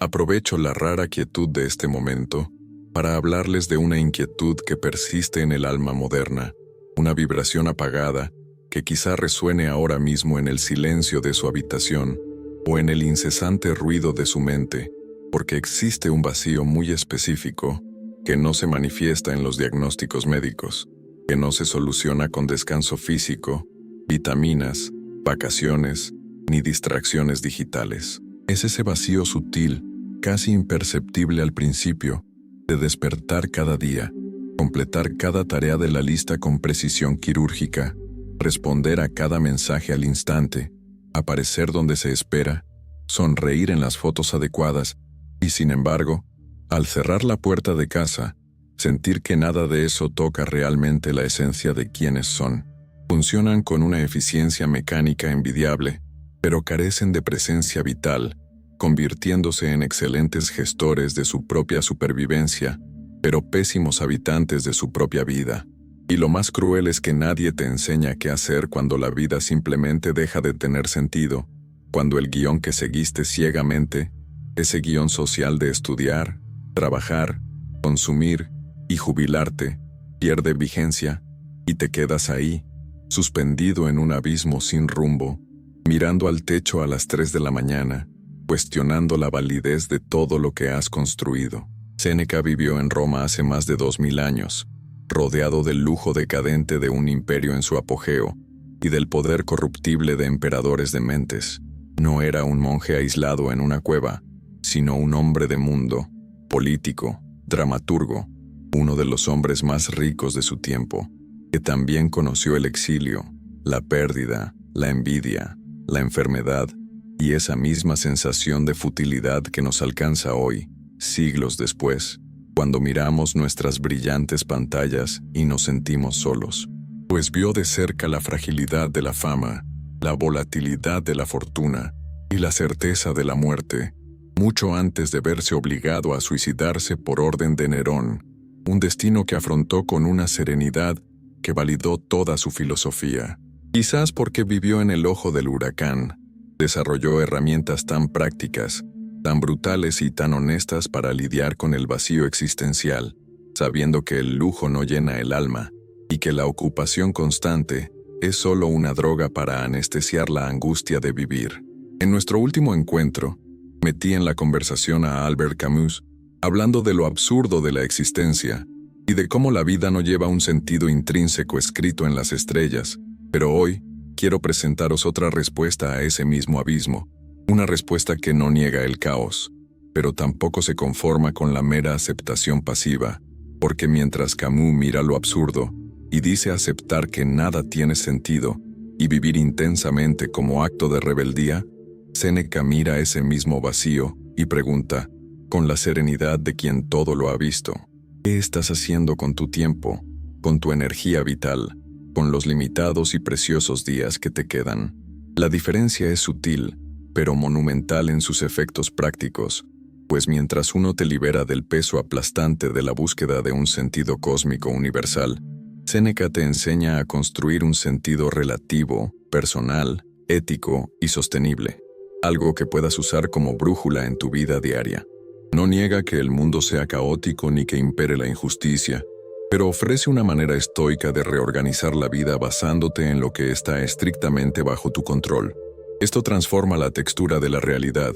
Aprovecho la rara quietud de este momento para hablarles de una inquietud que persiste en el alma moderna, una vibración apagada que quizá resuene ahora mismo en el silencio de su habitación o en el incesante ruido de su mente, porque existe un vacío muy específico que no se manifiesta en los diagnósticos médicos, que no se soluciona con descanso físico, vitaminas, vacaciones, ni distracciones digitales. Es ese vacío sutil, casi imperceptible al principio, de despertar cada día, completar cada tarea de la lista con precisión quirúrgica, responder a cada mensaje al instante, aparecer donde se espera, sonreír en las fotos adecuadas y, sin embargo, al cerrar la puerta de casa, sentir que nada de eso toca realmente la esencia de quienes son. Funcionan con una eficiencia mecánica envidiable, pero carecen de presencia vital, convirtiéndose en excelentes gestores de su propia supervivencia, pero pésimos habitantes de su propia vida. Y lo más cruel es que nadie te enseña qué hacer cuando la vida simplemente deja de tener sentido, cuando el guión que seguiste ciegamente, ese guión social de estudiar, trabajar, consumir y jubilarte, pierde vigencia y te quedas ahí, suspendido en un abismo sin rumbo, mirando al techo a las 3 de la mañana, cuestionando la validez de todo lo que has construido. Séneca vivió en Roma hace más de 2000 años, rodeado del lujo decadente de un imperio en su apogeo y del poder corruptible de emperadores dementes. No era un monje aislado en una cueva, sino un hombre de mundo, político, dramaturgo, uno de los hombres más ricos de su tiempo, que también conoció el exilio, la pérdida, la envidia, la enfermedad y esa misma sensación de futilidad que nos alcanza hoy, siglos después, cuando miramos nuestras brillantes pantallas y nos sentimos solos. Pues vio de cerca la fragilidad de la fama, la volatilidad de la fortuna y la certeza de la muerte, mucho antes de verse obligado a suicidarse por orden de Nerón, un destino que afrontó con una serenidad que validó toda su filosofía. Quizás porque vivió en el ojo del huracán, desarrolló herramientas tan prácticas, tan brutales y tan honestas para lidiar con el vacío existencial, sabiendo que el lujo no llena el alma y que la ocupación constante es solo una droga para anestesiar la angustia de vivir. En nuestro último encuentro, metí en la conversación a Albert Camus, hablando de lo absurdo de la existencia y de cómo la vida no lleva un sentido intrínseco escrito en las estrellas, pero hoy quiero presentaros otra respuesta a ese mismo abismo, una respuesta que no niega el caos, pero tampoco se conforma con la mera aceptación pasiva, porque mientras Camus mira lo absurdo y dice aceptar que nada tiene sentido y vivir intensamente como acto de rebeldía, Séneca mira ese mismo vacío y pregunta, con la serenidad de quien todo lo ha visto, ¿qué estás haciendo con tu tiempo, con tu energía vital, con los limitados y preciosos días que te quedan? La diferencia es sutil, pero monumental en sus efectos prácticos, pues mientras uno te libera del peso aplastante de la búsqueda de un sentido cósmico universal, Séneca te enseña a construir un sentido relativo, personal, ético y sostenible, algo que puedas usar como brújula en tu vida diaria. No niega que el mundo sea caótico ni que impere la injusticia, pero ofrece una manera estoica de reorganizar la vida basándote en lo que está estrictamente bajo tu control. Esto transforma la textura de la realidad,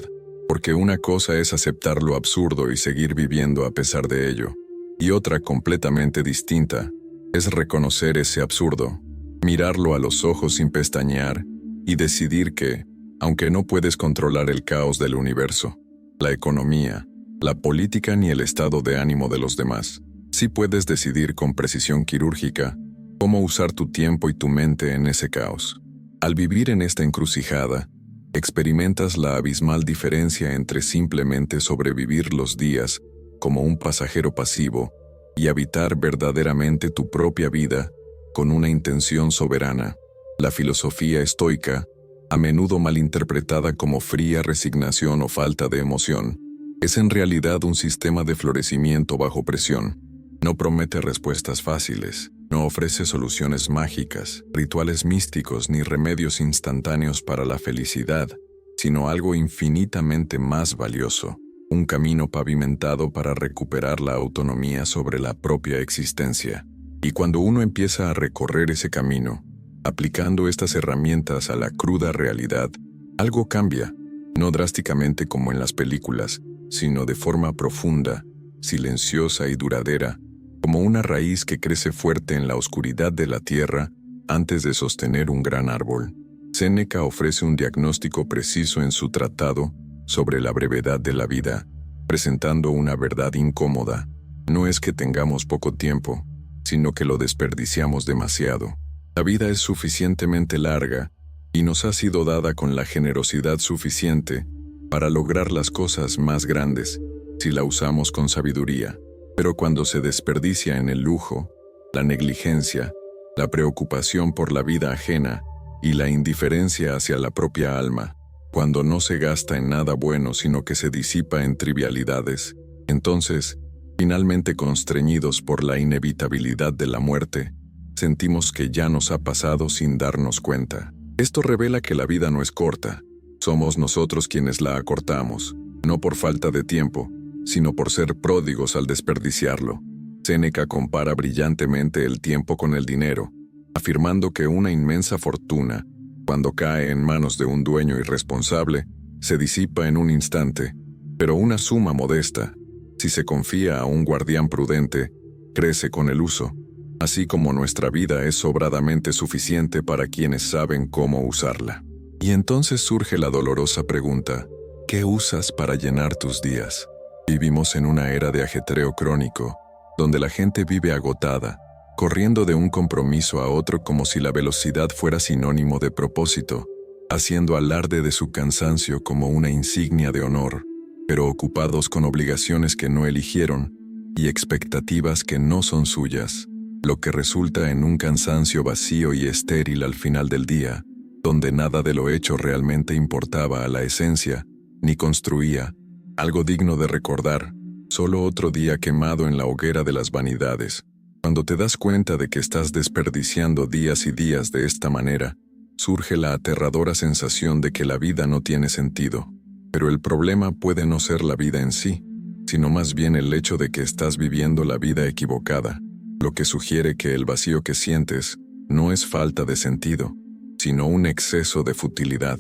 porque una cosa es aceptar lo absurdo y seguir viviendo a pesar de ello, y otra completamente distinta es reconocer ese absurdo, mirarlo a los ojos sin pestañear y decidir que, aunque no puedes controlar el caos del universo, la economía, la política ni el estado de ánimo de los demás, sí puedes decidir con precisión quirúrgica cómo usar tu tiempo y tu mente en ese caos. Al vivir en esta encrucijada, experimentas la abismal diferencia entre simplemente sobrevivir los días como un pasajero pasivo y habitar verdaderamente tu propia vida con una intención soberana. La filosofía estoica, a menudo malinterpretada como fría resignación o falta de emoción, es en realidad un sistema de florecimiento bajo presión. No promete respuestas fáciles, no ofrece soluciones mágicas, rituales místicos ni remedios instantáneos para la felicidad, sino algo infinitamente más valioso, un camino pavimentado para recuperar la autonomía sobre la propia existencia. Y cuando uno empieza a recorrer ese camino, aplicando estas herramientas a la cruda realidad, algo cambia, no drásticamente como en las películas, sino de forma profunda, silenciosa y duradera, como una raíz que crece fuerte en la oscuridad de la tierra antes de sostener un gran árbol. Séneca ofrece un diagnóstico preciso en su tratado sobre la brevedad de la vida, presentando una verdad incómoda. No es que tengamos poco tiempo, sino que lo desperdiciamos demasiado. La vida es suficientemente larga y nos ha sido dada con la generosidad suficiente para lograr las cosas más grandes si la usamos con sabiduría. Pero cuando se desperdicia en el lujo, la negligencia, la preocupación por la vida ajena y la indiferencia hacia la propia alma, cuando no se gasta en nada bueno sino que se disipa en trivialidades, entonces, finalmente constreñidos por la inevitabilidad de la muerte, sentimos que ya nos ha pasado sin darnos cuenta. Esto revela que la vida no es corta, somos nosotros quienes la acortamos, no por falta de tiempo, sino por ser pródigos al desperdiciarlo. Séneca compara brillantemente el tiempo con el dinero, afirmando que una inmensa fortuna, cuando cae en manos de un dueño irresponsable, se disipa en un instante, pero una suma modesta, si se confía a un guardián prudente, crece con el uso, así como nuestra vida es sobradamente suficiente para quienes saben cómo usarla. Y entonces surge la dolorosa pregunta, ¿qué usas para llenar tus días? Vivimos en una era de ajetreo crónico, donde la gente vive agotada, corriendo de un compromiso a otro como si la velocidad fuera sinónimo de propósito, haciendo alarde de su cansancio como una insignia de honor, pero ocupados con obligaciones que no eligieron y expectativas que no son suyas, lo que resulta en un cansancio vacío y estéril al final del día, donde nada de lo hecho realmente importaba a la esencia, ni construía algo digno de recordar, solo otro día quemado en la hoguera de las vanidades. Cuando te das cuenta de que estás desperdiciando días y días de esta manera, surge la aterradora sensación de que la vida no tiene sentido. Pero el problema puede no ser la vida en sí, sino más bien el hecho de que estás viviendo la vida equivocada, lo que sugiere que el vacío que sientes no es falta de sentido, sino un exceso de futilidad,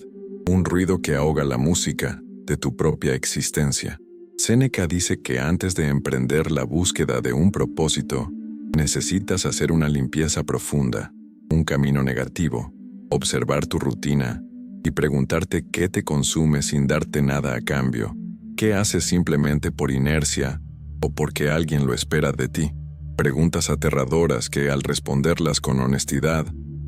un ruido que ahoga la música de tu propia existencia. Séneca dice que antes de emprender la búsqueda de un propósito, necesitas hacer una limpieza profunda, un camino negativo, observar tu rutina y preguntarte qué te consume sin darte nada a cambio, qué haces simplemente por inercia o porque alguien lo espera de ti. Preguntas aterradoras que, al responderlas con honestidad,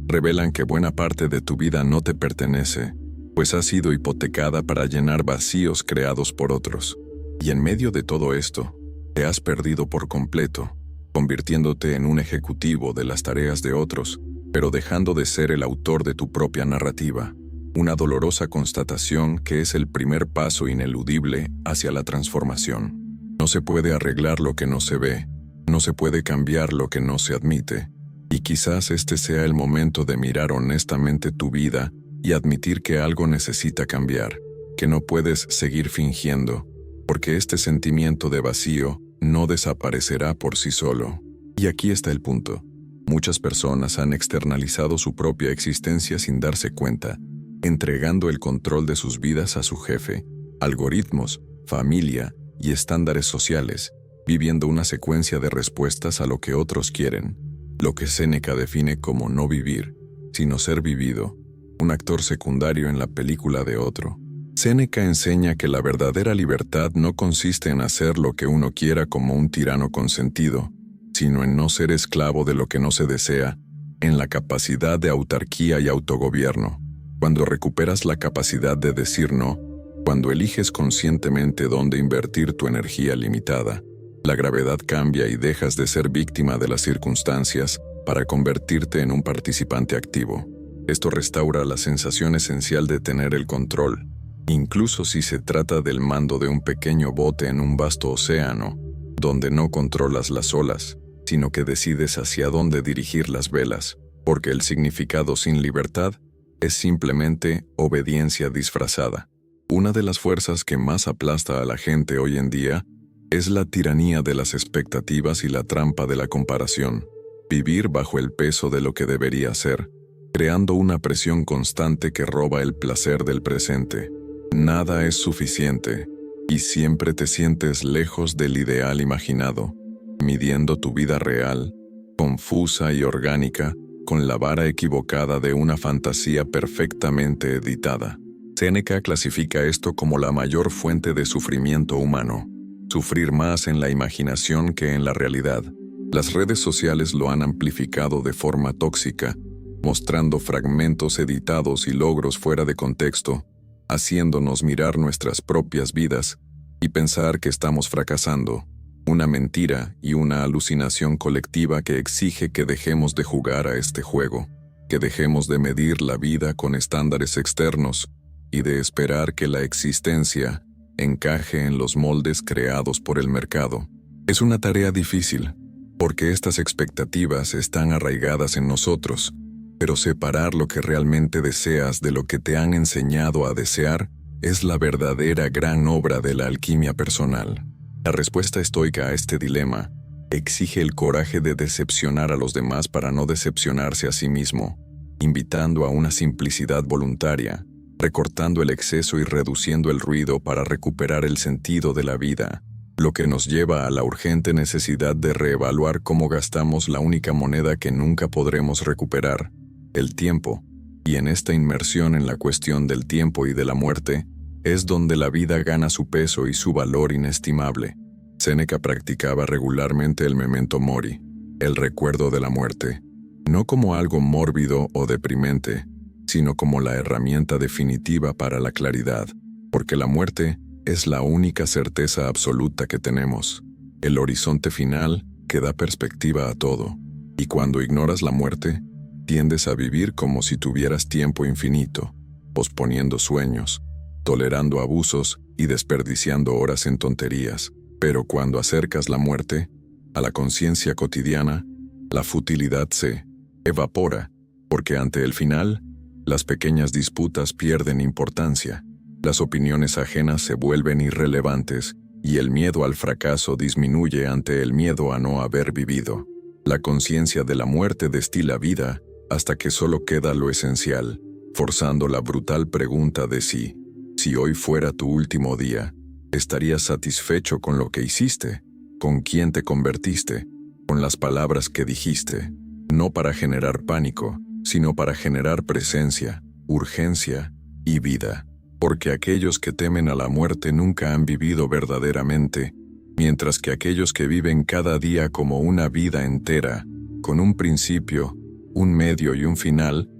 revelan que buena parte de tu vida no te pertenece, pues ha sido hipotecada para llenar vacíos creados por otros. Y en medio de todo esto, te has perdido por completo, convirtiéndote en un ejecutivo de las tareas de otros, pero dejando de ser el autor de tu propia narrativa. Una dolorosa constatación que es el primer paso ineludible hacia la transformación. No se puede arreglar lo que no se ve, no se puede cambiar lo que no se admite, y quizás este sea el momento de mirar honestamente tu vida y admitir que algo necesita cambiar, que no puedes seguir fingiendo, porque este sentimiento de vacío no desaparecerá por sí solo. Y aquí está el punto. Muchas personas han externalizado su propia existencia sin darse cuenta, entregando el control de sus vidas a su jefe, algoritmos, familia y estándares sociales, viviendo una secuencia de respuestas a lo que otros quieren, lo que Séneca define como no vivir, sino ser vivido, un actor secundario en la película de otro. Séneca enseña que la verdadera libertad no consiste en hacer lo que uno quiera como un tirano consentido, sino en no ser esclavo de lo que no se desea, en la capacidad de autarquía y autogobierno. Cuando recuperas la capacidad de decir no, cuando eliges conscientemente dónde invertir tu energía limitada, la gravedad cambia y dejas de ser víctima de las circunstancias para convertirte en un participante activo. Esto restaura la sensación esencial de tener el control, incluso si se trata del mando de un pequeño bote en un vasto océano, donde no controlas las olas, sino que decides hacia dónde dirigir las velas, porque el significado sin libertad es simplemente obediencia disfrazada. Una de las fuerzas que más aplasta a la gente hoy en día es la tiranía de las expectativas y la trampa de la comparación. Vivir bajo el peso de lo que debería ser, creando una presión constante que roba el placer del presente. Nada es suficiente, y siempre te sientes lejos del ideal imaginado, midiendo tu vida real, confusa y orgánica, con la vara equivocada de una fantasía perfectamente editada. Séneca clasifica esto como la mayor fuente de sufrimiento humano. Sufrir más en la imaginación que en la realidad. Las redes sociales lo han amplificado de forma tóxica, mostrando fragmentos editados y logros fuera de contexto, haciéndonos mirar nuestras propias vidas y pensar que estamos fracasando. Una mentira y una alucinación colectiva que exige que dejemos de jugar a este juego, que dejemos de medir la vida con estándares externos y de esperar que la existencia encaje en los moldes creados por el mercado. Es una tarea difícil, porque estas expectativas están arraigadas en nosotros, pero separar lo que realmente deseas de lo que te han enseñado a desear es la verdadera gran obra de la alquimia personal. La respuesta estoica a este dilema exige el coraje de decepcionar a los demás para no decepcionarse a sí mismo, invitando a una simplicidad voluntaria, recortando el exceso y reduciendo el ruido para recuperar el sentido de la vida, lo que nos lleva a la urgente necesidad de reevaluar cómo gastamos la única moneda que nunca podremos recuperar, el tiempo, y en esta inmersión en la cuestión del tiempo y de la muerte, es donde la vida gana su peso y su valor inestimable. Séneca practicaba regularmente el memento mori, el recuerdo de la muerte, no como algo mórbido o deprimente, sino como la herramienta definitiva para la claridad, porque la muerte es la única certeza absoluta que tenemos, el horizonte final que da perspectiva a todo, y cuando ignoras la muerte, tiendes a vivir como si tuvieras tiempo infinito, posponiendo sueños, tolerando abusos y desperdiciando horas en tonterías. Pero cuando acercas la muerte a la conciencia cotidiana, la futilidad se evapora, porque ante el final, las pequeñas disputas pierden importancia, las opiniones ajenas se vuelven irrelevantes y el miedo al fracaso disminuye ante el miedo a no haber vivido. La conciencia de la muerte destila vida hasta que solo queda lo esencial, forzando la brutal pregunta de si hoy fuera tu último día, ¿estarías satisfecho con lo que hiciste? ¿Con quién te convertiste? ¿Con las palabras que dijiste? No para generar pánico, sino para generar presencia, urgencia y vida. Porque aquellos que temen a la muerte nunca han vivido verdaderamente, mientras que aquellos que viven cada día como una vida entera, con un principio, un medio y un final,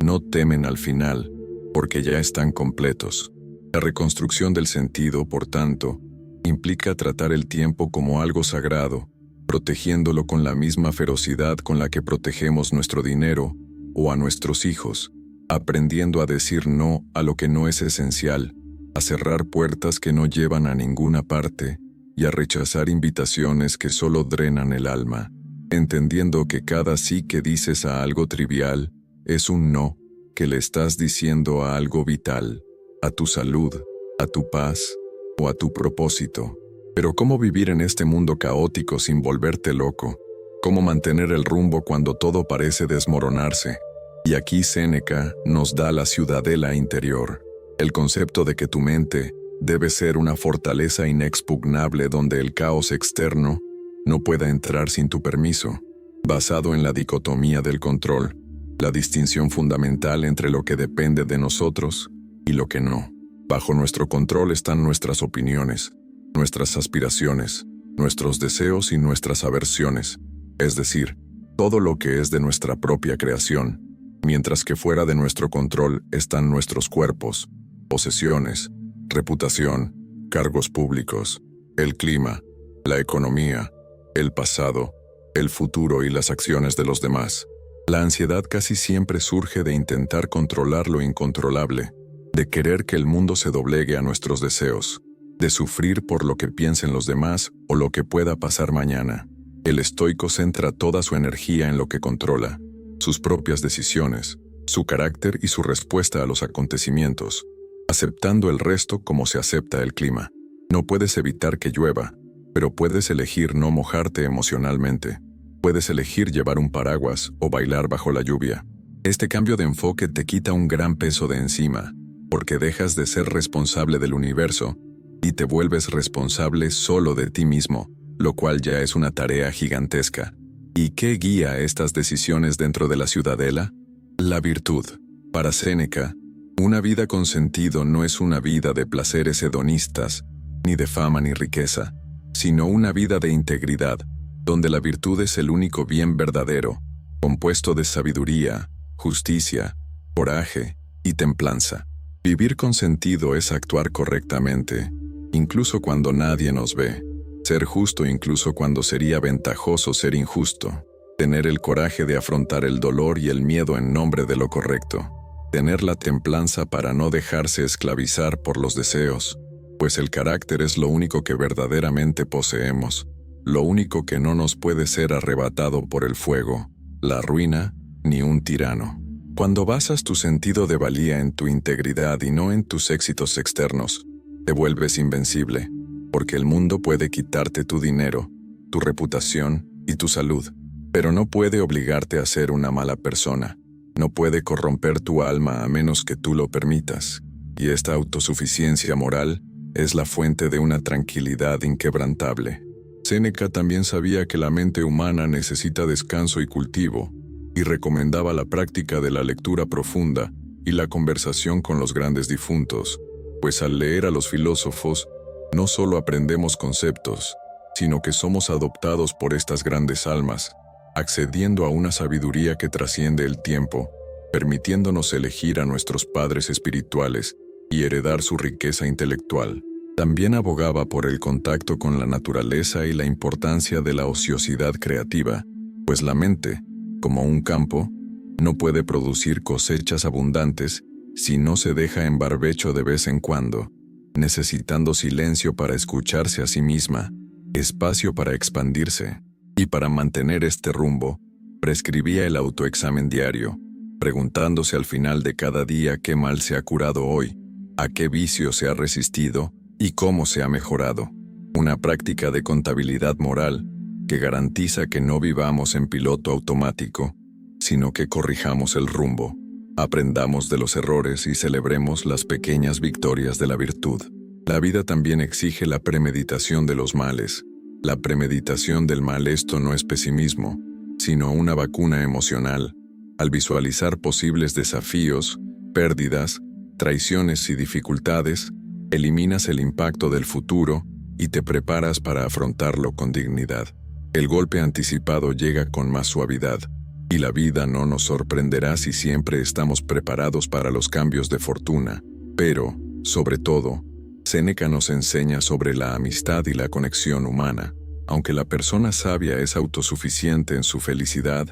no temen al final, porque ya están completos. La reconstrucción del sentido, por tanto, implica tratar el tiempo como algo sagrado, protegiéndolo con la misma ferocidad con la que protegemos nuestro dinero o a nuestros hijos, aprendiendo a decir no a lo que no es esencial, a cerrar puertas que no llevan a ninguna parte y a rechazar invitaciones que solo drenan el alma, entendiendo que cada sí que dices a algo trivial es un no que le estás diciendo a algo vital, a tu salud, a tu paz o a tu propósito. Pero ¿cómo vivir en este mundo caótico sin volverte loco? ¿Cómo mantener el rumbo cuando todo parece desmoronarse? Y aquí Séneca nos da la ciudadela interior, el concepto de que tu mente debe ser una fortaleza inexpugnable donde el caos externo no pueda entrar sin tu permiso, basado en la dicotomía del control, la distinción fundamental entre lo que depende de nosotros y lo que no. Bajo nuestro control están nuestras opiniones, nuestras aspiraciones, nuestros deseos y nuestras aversiones, es decir, todo lo que es de nuestra propia creación, mientras que fuera de nuestro control están nuestros cuerpos, posesiones, reputación, cargos públicos, el clima, la economía, el pasado, el futuro y las acciones de los demás. La ansiedad casi siempre surge de intentar controlar lo incontrolable, de querer que el mundo se doblegue a nuestros deseos, de sufrir por lo que piensen los demás o lo que pueda pasar mañana. El estoico centra toda su energía en lo que controla, sus propias decisiones, su carácter y su respuesta a los acontecimientos. aceptando el resto como se acepta el clima. No puedes evitar que llueva, pero puedes elegir no mojarte emocionalmente. Puedes elegir llevar un paraguas o bailar bajo la lluvia. Este cambio de enfoque te quita un gran peso de encima, porque dejas de ser responsable del universo y te vuelves responsable solo de ti mismo, lo cual ya es una tarea gigantesca. ¿Y qué guía estas decisiones dentro de la ciudadela? La virtud. Para Séneca, una vida con sentido no es una vida de placeres hedonistas, ni de fama ni riqueza, sino una vida de integridad, donde la virtud es el único bien verdadero, compuesto de sabiduría, justicia, coraje y templanza. Vivir con sentido es actuar correctamente, incluso cuando nadie nos ve. Ser justo incluso cuando sería ventajoso ser injusto. Tener el coraje de afrontar el dolor y el miedo en nombre de lo correcto. Tener la templanza para no dejarse esclavizar por los deseos, pues el carácter es lo único que verdaderamente poseemos, lo único que no nos puede ser arrebatado por el fuego, la ruina, ni un tirano. Cuando basas tu sentido de valía en tu integridad y no en tus éxitos externos, te vuelves invencible, porque el mundo puede quitarte tu dinero, tu reputación y tu salud, pero no puede obligarte a ser una mala persona, no puede corromper tu alma a menos que tú lo permitas, y esta autosuficiencia moral es la fuente de una tranquilidad inquebrantable. Séneca también sabía que la mente humana necesita descanso y cultivo, y recomendaba la práctica de la lectura profunda y la conversación con los grandes difuntos, pues al leer a los filósofos, no solo aprendemos conceptos, sino que somos adoptados por estas grandes almas, accediendo a una sabiduría que trasciende el tiempo, permitiéndonos elegir a nuestros padres espirituales y heredar su riqueza intelectual. También abogaba por el contacto con la naturaleza y la importancia de la ociosidad creativa, pues la mente, como un campo, no puede producir cosechas abundantes si no se deja en barbecho de vez en cuando, necesitando silencio para escucharse a sí misma, espacio para expandirse, y para mantener este rumbo, prescribía el autoexamen diario, preguntándose al final de cada día qué mal se ha curado hoy, a qué vicio se ha resistido y cómo se ha mejorado. Una práctica de contabilidad moral que garantiza que no vivamos en piloto automático, sino que corrijamos el rumbo, aprendamos de los errores y celebremos las pequeñas victorias de la virtud. La vida también exige la premeditación de los males. La premeditación del mal esto no es pesimismo, sino una vacuna emocional. Al visualizar posibles desafíos, pérdidas, traiciones y dificultades, eliminas el impacto del futuro y te preparas para afrontarlo con dignidad. El golpe anticipado llega con más suavidad, y la vida no nos sorprenderá si siempre estamos preparados para los cambios de fortuna. Pero, sobre todo, Séneca nos enseña sobre la amistad y la conexión humana. Aunque la persona sabia es autosuficiente en su felicidad,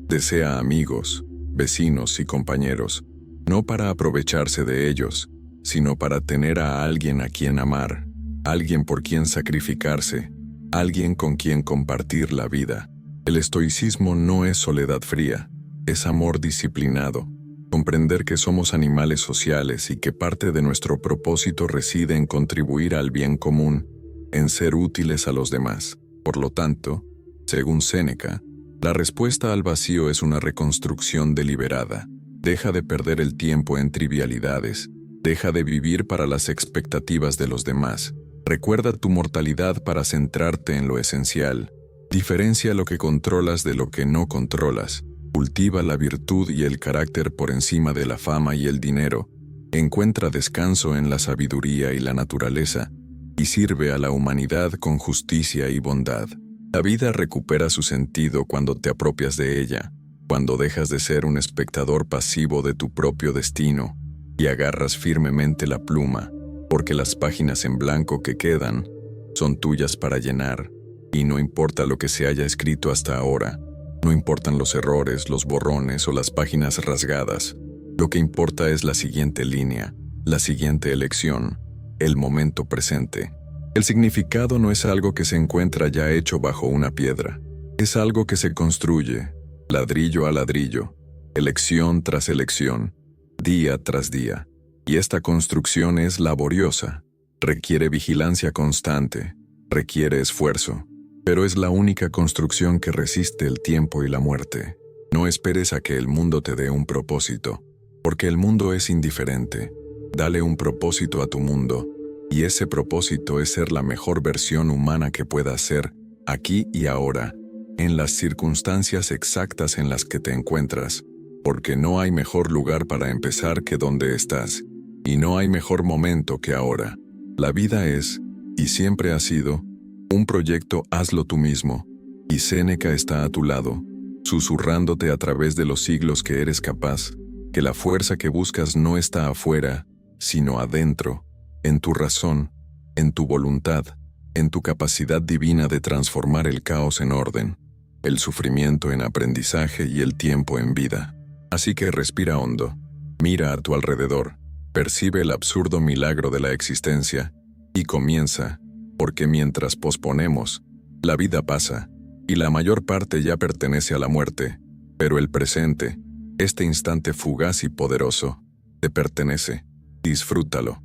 desea amigos, vecinos y compañeros, no para aprovecharse de ellos, sino para tener a alguien a quien amar, alguien por quien sacrificarse, alguien con quien compartir la vida. El estoicismo no es soledad fría, es amor disciplinado. Comprender que somos animales sociales y que parte de nuestro propósito reside en contribuir al bien común, en ser útiles a los demás. Por lo tanto, según Séneca, la respuesta al vacío es una reconstrucción deliberada. Deja de perder el tiempo en trivialidades, deja de vivir para las expectativas de los demás. Recuerda tu mortalidad para centrarte en lo esencial. Diferencia lo que controlas de lo que no controlas. Cultiva la virtud y el carácter por encima de la fama y el dinero. Encuentra descanso en la sabiduría y la naturaleza, y sirve a la humanidad con justicia y bondad. La vida recupera su sentido cuando te apropias de ella, cuando dejas de ser un espectador pasivo de tu propio destino y agarras firmemente la pluma, porque las páginas en blanco que quedan son tuyas para llenar, y no importa lo que se haya escrito hasta ahora, no importan los errores, los borrones o las páginas rasgadas, lo que importa es la siguiente línea, la siguiente elección, el momento presente. El significado no es algo que se encuentra ya hecho bajo una piedra, es algo que se construye, ladrillo a ladrillo, elección tras elección, día tras día. Y esta construcción es laboriosa, requiere vigilancia constante, requiere esfuerzo, pero es la única construcción que resiste el tiempo y la muerte. No esperes a que el mundo te dé un propósito, porque el mundo es indiferente. Dale un propósito a tu mundo, y ese propósito es ser la mejor versión humana que puedas ser, aquí y ahora, en las circunstancias exactas en las que te encuentras, porque no hay mejor lugar para empezar que donde estás, y no hay mejor momento que ahora. La vida es, y siempre ha sido, un proyecto hazlo tú mismo, y Séneca está a tu lado, susurrándote a través de los siglos que eres capaz, que la fuerza que buscas no está afuera, sino adentro, en tu razón, en tu voluntad, en tu capacidad divina de transformar el caos en orden, el sufrimiento en aprendizaje y el tiempo en vida. Así que respira hondo, mira a tu alrededor, percibe el absurdo milagro de la existencia y comienza, porque mientras posponemos, la vida pasa y la mayor parte ya pertenece a la muerte, pero el presente, este instante fugaz y poderoso, te pertenece. Disfrútalo.